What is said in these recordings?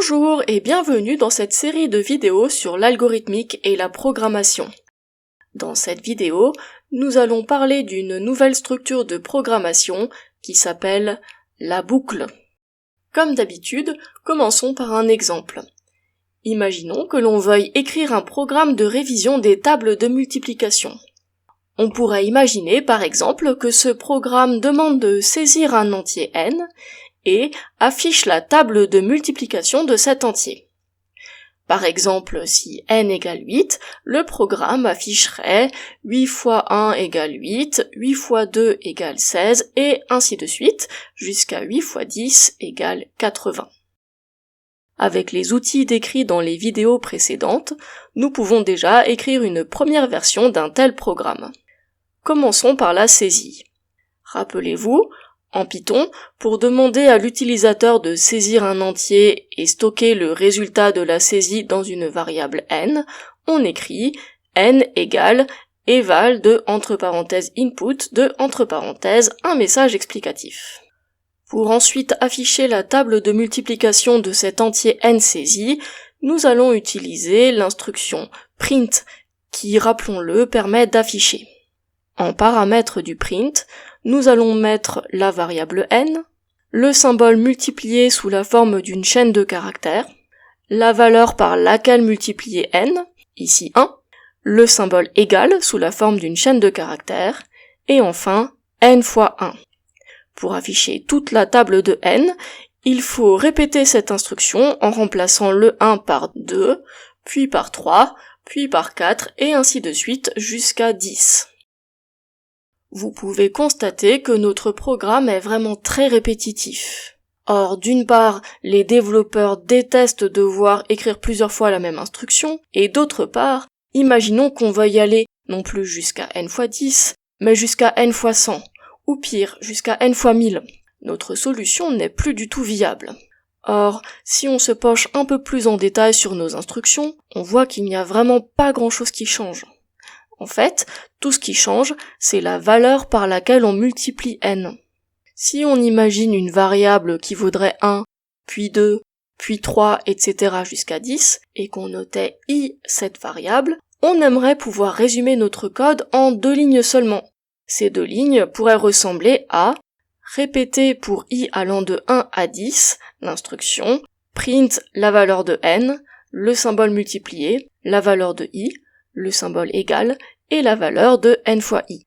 Bonjour et bienvenue dans cette série de vidéos sur l'algorithmique et la programmation. Dans cette vidéo, nous allons parler d'une nouvelle structure de programmation qui s'appelle la boucle. Comme d'habitude, commençons par un exemple. Imaginons que l'on veuille écrire un programme de révision des tables de multiplication. On pourrait imaginer par exemple que ce programme demande de saisir un entier n et affiche la table de multiplication de cet entier. Par exemple, si n égale 8, le programme afficherait 8 fois 1 égale 8, 8 fois 2 égale 16, et ainsi de suite, jusqu'à 8 fois 10 égale 80. Avec les outils décrits dans les vidéos précédentes, nous pouvons déjà écrire une première version d'un tel programme. Commençons par la saisie. Rappelez-vous, en Python, pour demander à l'utilisateur de saisir un entier et stocker le résultat de la saisie dans une variable n, on écrit n égale eval de entre parenthèses input de entre parenthèses un message explicatif. Pour ensuite afficher la table de multiplication de cet entier n saisi, nous allons utiliser l'instruction print qui, rappelons-le, permet d'afficher. En paramètre du print, nous allons mettre la variable n, le symbole multiplié sous la forme d'une chaîne de caractères, la valeur par laquelle multiplier n, ici 1, le symbole égal sous la forme d'une chaîne de caractères, et enfin n fois 1. Pour afficher toute la table de n, il faut répéter cette instruction en remplaçant le 1 par 2, puis par 3, puis par 4, et ainsi de suite jusqu'à 10. Vous pouvez constater que notre programme est vraiment très répétitif. Or, d'une part, les développeurs détestent devoir écrire plusieurs fois la même instruction, et d'autre part, imaginons qu'on veuille aller non plus jusqu'à n fois 10, mais jusqu'à n fois 100, ou pire, jusqu'à n fois 1000. Notre solution n'est plus du tout viable. Or, si on se penche un peu plus en détail sur nos instructions, on voit qu'il n'y a vraiment pas grand-chose qui change. En fait, tout ce qui change, c'est la valeur par laquelle on multiplie n. Si on imagine une variable qui vaudrait 1, puis 2, puis 3, etc. jusqu'à 10, et qu'on notait i cette variable, on aimerait pouvoir résumer notre code en 2 lignes seulement. Ces 2 lignes pourraient ressembler à répéter pour i allant de 1 à 10, l'instruction print la valeur de n, le symbole multiplié, la valeur de i, le symbole égal, et la valeur de n fois i.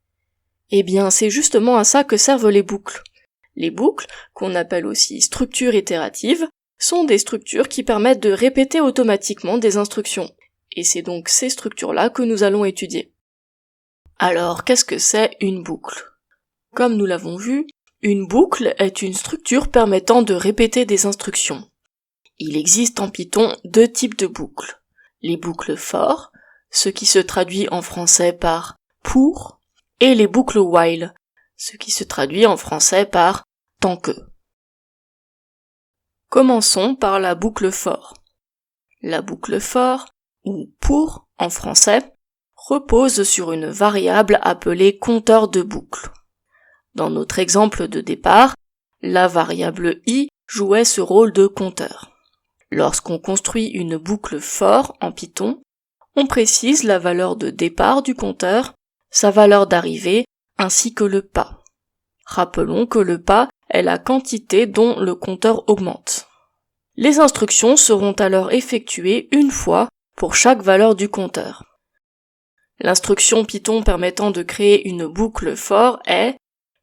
Eh bien, c'est justement à ça que servent les boucles. Les boucles, qu'on appelle aussi structures itératives, sont des structures qui permettent de répéter automatiquement des instructions. Et c'est donc ces structures-là que nous allons étudier. Alors, qu'est-ce que c'est une boucle ? Comme nous l'avons vu, une boucle est une structure permettant de répéter des instructions. Il existe en Python 2 types de boucles. Les boucles for, ce qui se traduit en français par pour, et les boucles while, ce qui se traduit en français par tant que. Commençons par la boucle for. La boucle for, ou pour en français, repose sur une variable appelée compteur de boucle. Dans notre exemple de départ, la variable i jouait ce rôle de compteur. Lorsqu'on construit une boucle for en Python, on précise la valeur de départ du compteur, sa valeur d'arrivée, ainsi que le pas. Rappelons que le pas est la quantité dont le compteur augmente. Les instructions seront alors effectuées une fois pour chaque valeur du compteur. L'instruction Python permettant de créer une boucle for est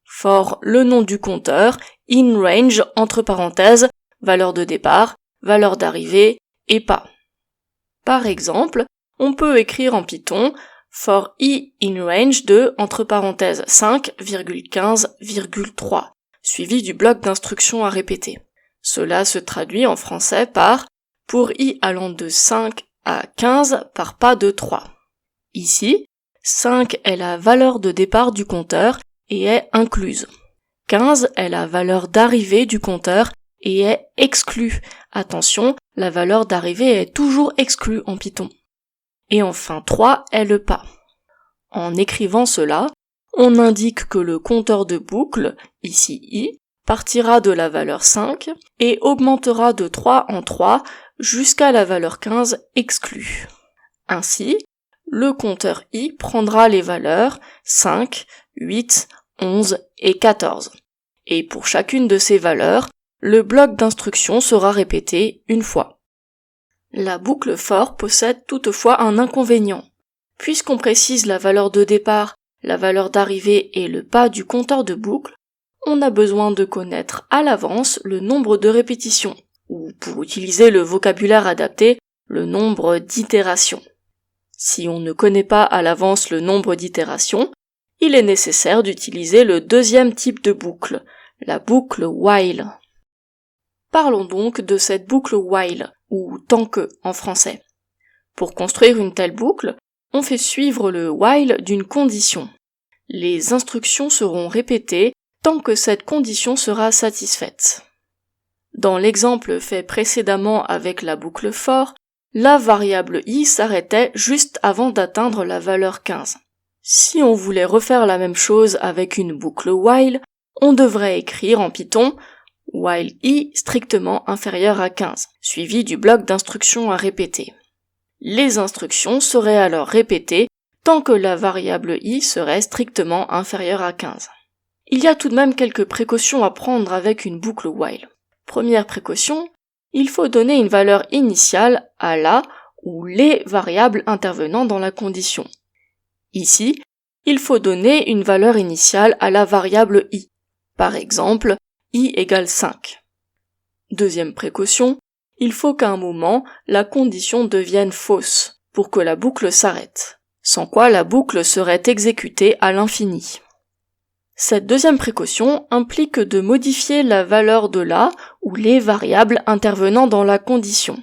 for le nom du compteur, in range entre parenthèses, valeur de départ, valeur d'arrivée et pas. Par exemple, on peut écrire en Python for i in range de entre parenthèses 5,15,3, suivi du bloc d'instructions à répéter. Cela se traduit en français par pour i allant de 5 à 15 par pas de 3. Ici, 5 est la valeur de départ du compteur et est incluse. 15 est la valeur d'arrivée du compteur et est exclue. Attention, la valeur d'arrivée est toujours exclue en Python. Et enfin 3 est le pas. En écrivant cela, on indique que le compteur de boucle, ici i, partira de la valeur 5 et augmentera de 3 en 3 jusqu'à la valeur 15 exclue. Ainsi, le compteur i prendra les valeurs 5, 8, 11 et 14. Et pour chacune de ces valeurs, le bloc d'instruction sera répété une fois. La boucle for possède toutefois un inconvénient. Puisqu'on précise la valeur de départ, la valeur d'arrivée et le pas du compteur de boucle, on a besoin de connaître à l'avance le nombre de répétitions, ou pour utiliser le vocabulaire adapté, le nombre d'itérations. Si on ne connaît pas à l'avance le nombre d'itérations, il est nécessaire d'utiliser le deuxième type de boucle, la boucle while. Parlons donc de cette boucle while, ou tant que en français. Pour construire une telle boucle, on fait suivre le while d'une condition. Les instructions seront répétées tant que cette condition sera satisfaite. Dans l'exemple fait précédemment avec la boucle for, la variable i s'arrêtait juste avant d'atteindre la valeur 15. Si on voulait refaire la même chose avec une boucle while, on devrait écrire en Python while i strictement inférieur à 15, suivi du bloc d'instructions à répéter. Les instructions seraient alors répétées tant que la variable i serait strictement inférieure à 15. Il y a tout de même quelques précautions à prendre avec une boucle while. Première précaution, il faut donner une valeur initiale à la ou les variables intervenant dans la condition. Ici, il faut donner une valeur initiale à la variable i. Par exemple, i égale 5. Deuxième précaution, il faut qu'à un moment, la condition devienne fausse pour que la boucle s'arrête, sans quoi la boucle serait exécutée à l'infini. Cette deuxième précaution implique de modifier la valeur de la ou les variables intervenant dans la condition.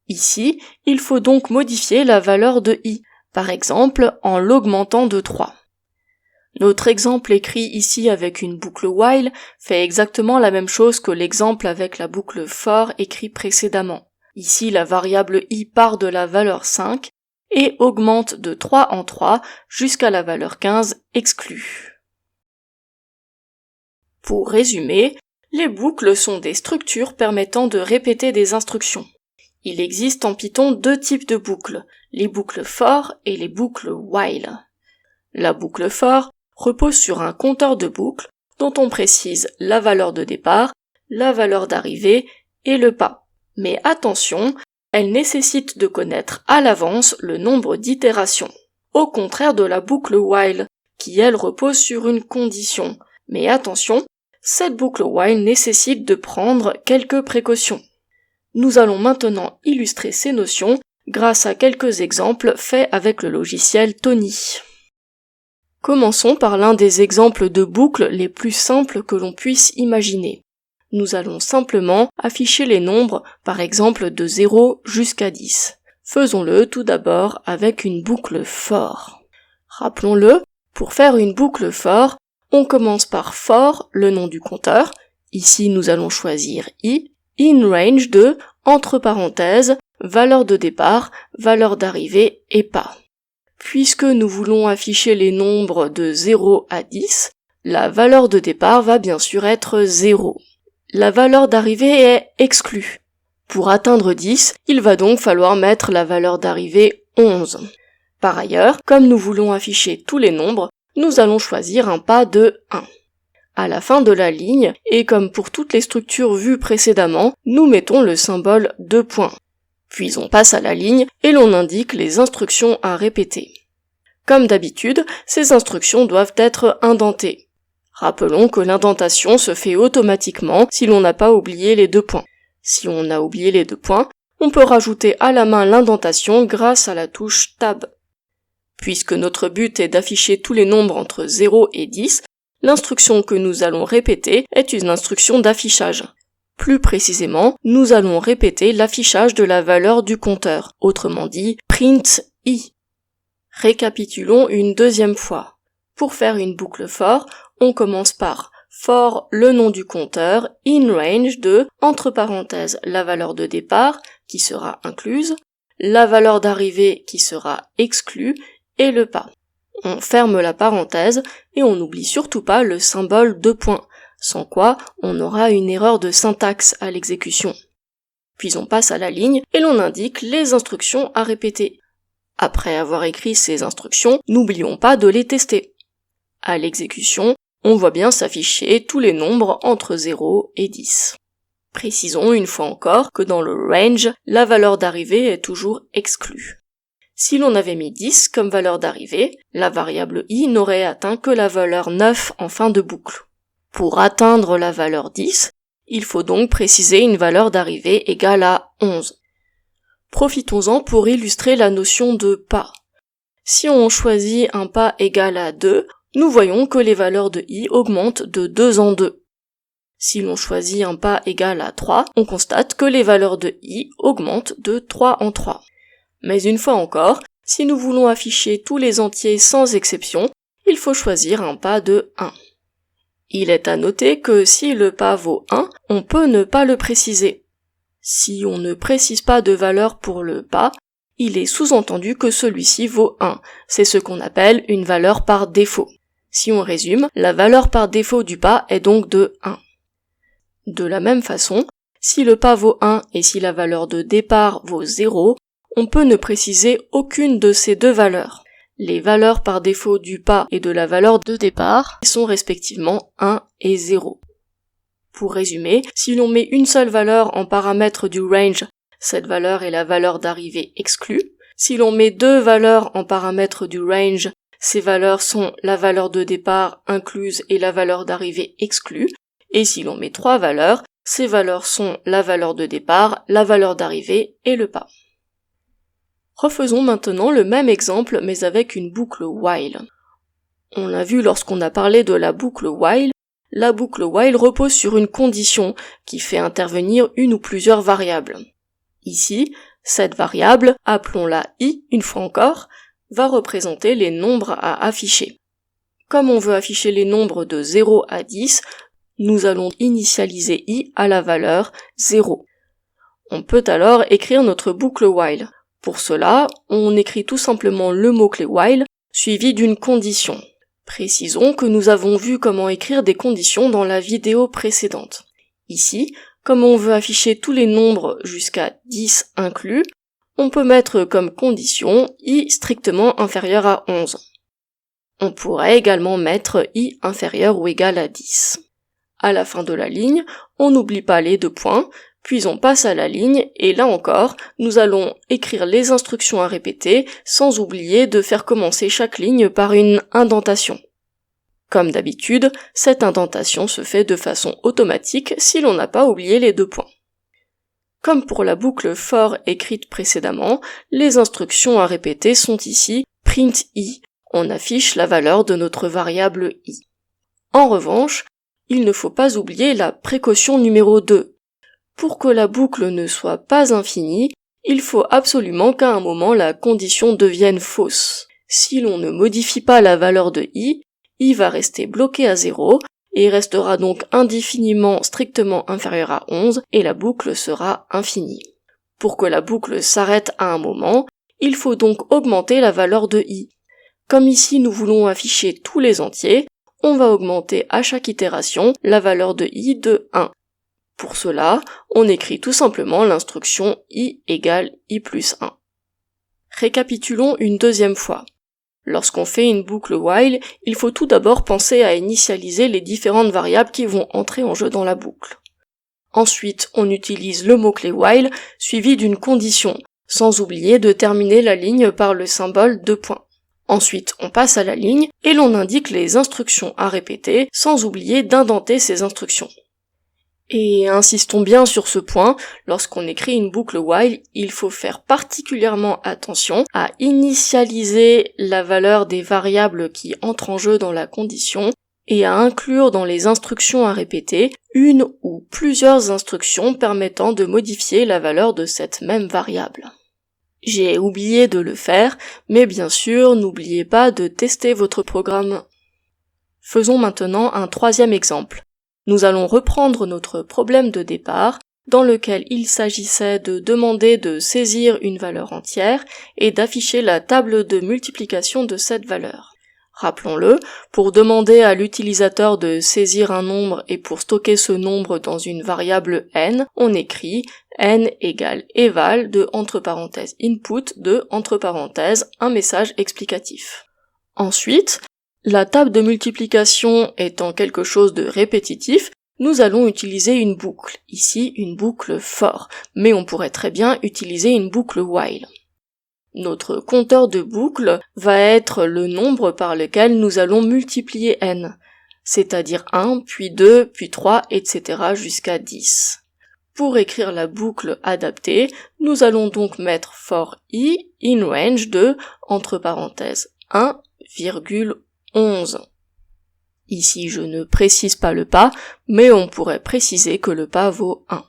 Ici, il faut donc modifier la valeur de i, par exemple en l'augmentant de 3. Notre exemple écrit ici avec une boucle while fait exactement la même chose que l'exemple avec la boucle for écrit précédemment. Ici, la variable i part de la valeur 5 et augmente de 3 en 3 jusqu'à la valeur 15 exclue. Pour résumer, les boucles sont des structures permettant de répéter des instructions. Il existe en Python deux types de boucles, les boucles for et les boucles while. La boucle for repose sur un compteur de boucles dont on précise la valeur de départ, la valeur d'arrivée et le pas. Mais attention, elle nécessite de connaître à l'avance le nombre d'itérations. Au contraire de la boucle while, qui elle repose sur une condition. Mais attention, cette boucle while nécessite de prendre quelques précautions. Nous allons maintenant illustrer ces notions grâce à quelques exemples faits avec le logiciel Tony. Commençons par l'un des exemples de boucles les plus simples que l'on puisse imaginer. Nous allons simplement afficher les nombres, par exemple de 0 jusqu'à 10. Faisons-le tout d'abord avec une boucle for. Rappelons-le, pour faire une boucle for, on commence par for, le nom du compteur. Ici, nous allons choisir i, in range de, entre parenthèses, valeur de départ, valeur d'arrivée et pas. Puisque nous voulons afficher les nombres de 0 à 10, la valeur de départ va bien sûr être 0. La valeur d'arrivée est exclue. Pour atteindre 10, il va donc falloir mettre la valeur d'arrivée 11. Par ailleurs, comme nous voulons afficher tous les nombres, nous allons choisir un pas de 1. À la fin de la ligne, et comme pour toutes les structures vues précédemment, nous mettons le symbole de point. Puis on passe à la ligne et l'on indique les instructions à répéter. Comme d'habitude, ces instructions doivent être indentées. Rappelons que l'indentation se fait automatiquement si l'on n'a pas oublié les 2 points. Si on a oublié les 2 points, on peut rajouter à la main l'indentation grâce à la touche Tab. Puisque notre but est d'afficher tous les nombres entre 0 et 10, l'instruction que nous allons répéter est une instruction d'affichage. Plus précisément, nous allons répéter l'affichage de la valeur du compteur, autrement dit print i. Récapitulons une deuxième fois. Pour faire une boucle for, on commence par for le nom du compteur, in range de, entre parenthèses, la valeur de départ, qui sera incluse, la valeur d'arrivée qui sera exclue, et le pas. On ferme la parenthèse et on n'oublie surtout pas le symbole de point, sans quoi on aura une erreur de syntaxe à l'exécution. Puis on passe à la ligne et l'on indique les instructions à répéter. Après avoir écrit ces instructions, n'oublions pas de les tester. À l'exécution, on voit bien s'afficher tous les nombres entre 0 et 10. Précisons une fois encore que dans le range, la valeur d'arrivée est toujours exclue. Si l'on avait mis 10 comme valeur d'arrivée, la variable i n'aurait atteint que la valeur 9 en fin de boucle. Pour atteindre la valeur 10, il faut donc préciser une valeur d'arrivée égale à 11. Profitons-en pour illustrer la notion de pas. Si on choisit un pas égal à 2, nous voyons que les valeurs de i augmentent de 2 en 2. Si l'on choisit un pas égal à 3, on constate que les valeurs de i augmentent de 3 en 3. Mais une fois encore, si nous voulons afficher tous les entiers sans exception, il faut choisir un pas de 1. Il est à noter que si le pas vaut 1, on peut ne pas le préciser. Si on ne précise pas de valeur pour le pas, il est sous-entendu que celui-ci vaut 1. C'est ce qu'on appelle une valeur par défaut. Si on résume, la valeur par défaut du pas est donc de 1. De la même façon, si le pas vaut 1 et si la valeur de départ vaut 0, on peut ne préciser aucune de ces deux valeurs. Les valeurs par défaut du pas et de la valeur de départ sont respectivement 1 et 0. Pour résumer, si l'on met une seule valeur en paramètre du range, cette valeur est la valeur d'arrivée exclue. Si l'on met deux valeurs en paramètre du range, ces valeurs sont la valeur de départ incluse et la valeur d'arrivée exclue. Et si l'on met trois valeurs, ces valeurs sont la valeur de départ, la valeur d'arrivée et le pas. Refaisons maintenant le même exemple mais avec une boucle while. On l'a vu lorsqu'on a parlé de la boucle while repose sur une condition qui fait intervenir une ou plusieurs variables. Ici, cette variable, appelons-la i une fois encore, va représenter les nombres à afficher. Comme on veut afficher les nombres de 0 à 10, nous allons initialiser i à la valeur 0. On peut alors écrire notre boucle while. Pour cela, on écrit tout simplement le mot-clé while suivi d'une condition. Précisons que nous avons vu comment écrire des conditions dans la vidéo précédente. Ici, comme on veut afficher tous les nombres jusqu'à 10 inclus, on peut mettre comme condition i strictement inférieur à 11. On pourrait également mettre i inférieur ou égal à 10. À la fin de la ligne, on n'oublie pas les deux points, puis on passe à la ligne, et là encore, nous allons écrire les instructions à répéter, sans oublier de faire commencer chaque ligne par une indentation. Comme d'habitude, cette indentation se fait de façon automatique si l'on n'a pas oublié les deux points. Comme pour la boucle for écrite précédemment, les instructions à répéter sont ici print i, on affiche la valeur de notre variable i. En revanche, il ne faut pas oublier la précaution numéro 2. Pour que la boucle ne soit pas infinie, il faut absolument qu'à un moment la condition devienne fausse. Si l'on ne modifie pas la valeur de i va rester bloqué à 0 et restera donc indéfiniment strictement inférieur à 11 et la boucle sera infinie. Pour que la boucle s'arrête à un moment, il faut donc augmenter la valeur de i. Comme ici nous voulons afficher tous les entiers, on va augmenter à chaque itération la valeur de i de 1. Pour cela, on écrit tout simplement l'instruction i égale i plus 1. Récapitulons une deuxième fois. Lorsqu'on fait une boucle while, il faut tout d'abord penser à initialiser les différentes variables qui vont entrer en jeu dans la boucle. Ensuite, on utilise le mot-clé while suivi d'une condition, sans oublier de terminer la ligne par le symbole de point. Ensuite, on passe à la ligne et l'on indique les instructions à répéter, sans oublier d'indenter ces instructions. Et insistons bien sur ce point, lorsqu'on écrit une boucle while, il faut faire particulièrement attention à initialiser la valeur des variables qui entrent en jeu dans la condition et à inclure dans les instructions à répéter une ou plusieurs instructions permettant de modifier la valeur de cette même variable. J'ai oublié de le faire, mais bien sûr, n'oubliez pas de tester votre programme. Faisons maintenant un troisième exemple. Nous allons reprendre notre problème de départ, dans lequel il s'agissait de demander de saisir une valeur entière et d'afficher la table de multiplication de cette valeur. Rappelons-le, pour demander à l'utilisateur de saisir un nombre et pour stocker ce nombre dans une variable n, on écrit n égale eval de entre parenthèses input de entre parenthèses un message explicatif. Ensuite, la table de multiplication étant quelque chose de répétitif, nous allons utiliser une boucle, ici une boucle for, mais on pourrait très bien utiliser une boucle while. Notre compteur de boucle va être le nombre par lequel nous allons multiplier n, c'est-à-dire 1, puis 2, puis 3, etc. jusqu'à 10. Pour écrire la boucle adaptée, nous allons donc mettre for i in range de, entre parenthèses, 1,11. Ici, je ne précise pas le pas, mais on pourrait préciser que le pas vaut 1.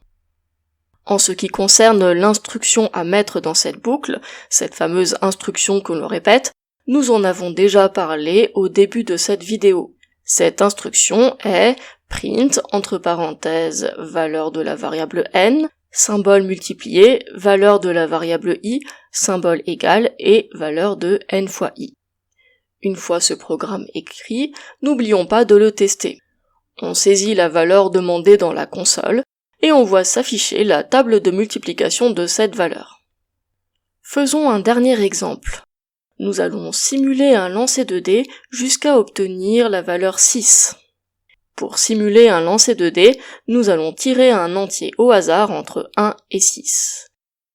En ce qui concerne l'instruction à mettre dans cette boucle, cette fameuse instruction que l'on répète, nous en avons déjà parlé au début de cette vidéo. Cette instruction est print, entre parenthèses, valeur de la variable n, symbole multiplié, valeur de la variable i, symbole égal et valeur de n fois i. Une fois ce programme écrit, n'oublions pas de le tester. On saisit la valeur demandée dans la console, et on voit s'afficher la table de multiplication de cette valeur. Faisons un dernier exemple. Nous allons simuler un lancer de dés jusqu'à obtenir la valeur 6. Pour simuler un lancer de dés, nous allons tirer un entier au hasard entre 1 et 6.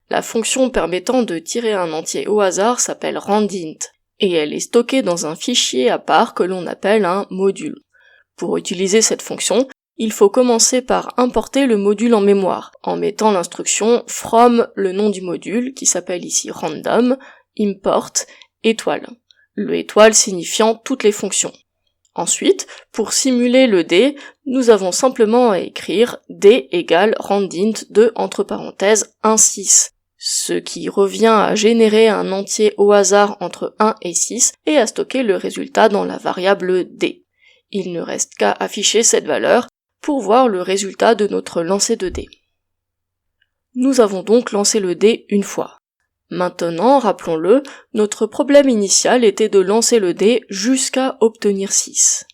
La fonction permettant de tirer un entier au hasard s'appelle randint, et elle est stockée dans un fichier à part que l'on appelle un module. Pour utiliser cette fonction, il faut commencer par importer le module en mémoire, en mettant l'instruction from le nom du module, qui s'appelle ici random, import, étoile. Le étoile signifiant toutes les fonctions. Ensuite, pour simuler le dé, nous avons simplement à écrire d égale randint de entre parenthèses 1,6, ce qui revient à générer un entier au hasard entre 1 et 6 et à stocker le résultat dans la variable d. Il ne reste qu'à afficher cette valeur pour voir le résultat de notre lancer de dés. Nous avons donc lancé le dé une fois. Maintenant, rappelons-le, notre problème initial était de lancer le dé jusqu'à obtenir 6.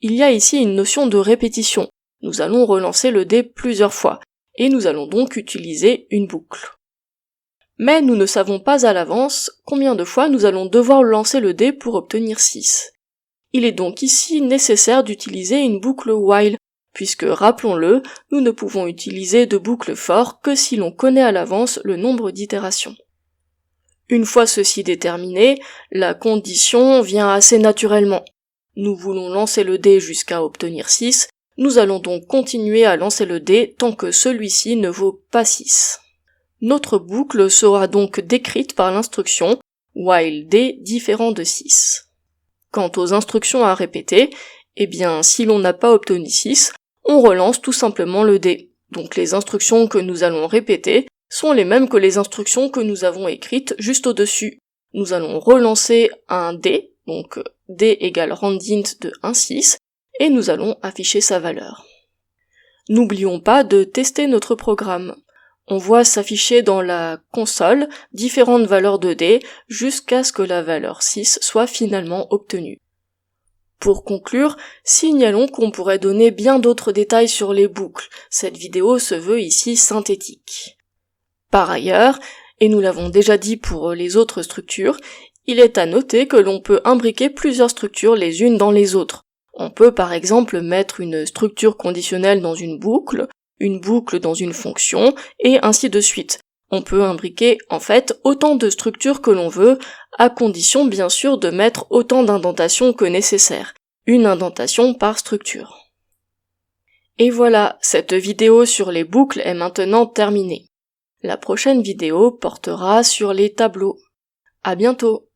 Il y a ici une notion de répétition. Nous allons relancer le dé plusieurs fois, et nous allons donc utiliser une boucle. Mais nous ne savons pas à l'avance combien de fois nous allons devoir lancer le dé pour obtenir 6. Il est donc ici nécessaire d'utiliser une boucle while, puisque, rappelons-le, nous ne pouvons utiliser de boucle for que si l'on connaît à l'avance le nombre d'itérations. Une fois ceci déterminé, la condition vient assez naturellement. Nous voulons lancer le dé jusqu'à obtenir 6, nous allons donc continuer à lancer le dé tant que celui-ci ne vaut pas 6. Notre boucle sera donc décrite par l'instruction while d différent de 6. Quant aux instructions à répéter, eh bien, si l'on n'a pas obtenu 6, on relance tout simplement le dé. Donc les instructions que nous allons répéter sont les mêmes que les instructions que nous avons écrites juste au-dessus. Nous allons relancer un dé, donc d égale randint de 1,6, et nous allons afficher sa valeur. N'oublions pas de tester notre programme. On voit s'afficher dans la console différentes valeurs de d jusqu'à ce que la valeur 6 soit finalement obtenue. Pour conclure, signalons qu'on pourrait donner bien d'autres détails sur les boucles. Cette vidéo se veut ici synthétique. Par ailleurs, et nous l'avons déjà dit pour les autres structures, il est à noter que l'on peut imbriquer plusieurs structures les unes dans les autres. On peut par exemple mettre une structure conditionnelle dans une boucle dans une fonction, et ainsi de suite. On peut imbriquer en fait autant de structures que l'on veut, à condition bien sûr de mettre autant d'indentations que nécessaire. Une indentation par structure. Et voilà, cette vidéo sur les boucles est maintenant terminée. La prochaine vidéo portera sur les tableaux. À bientôt!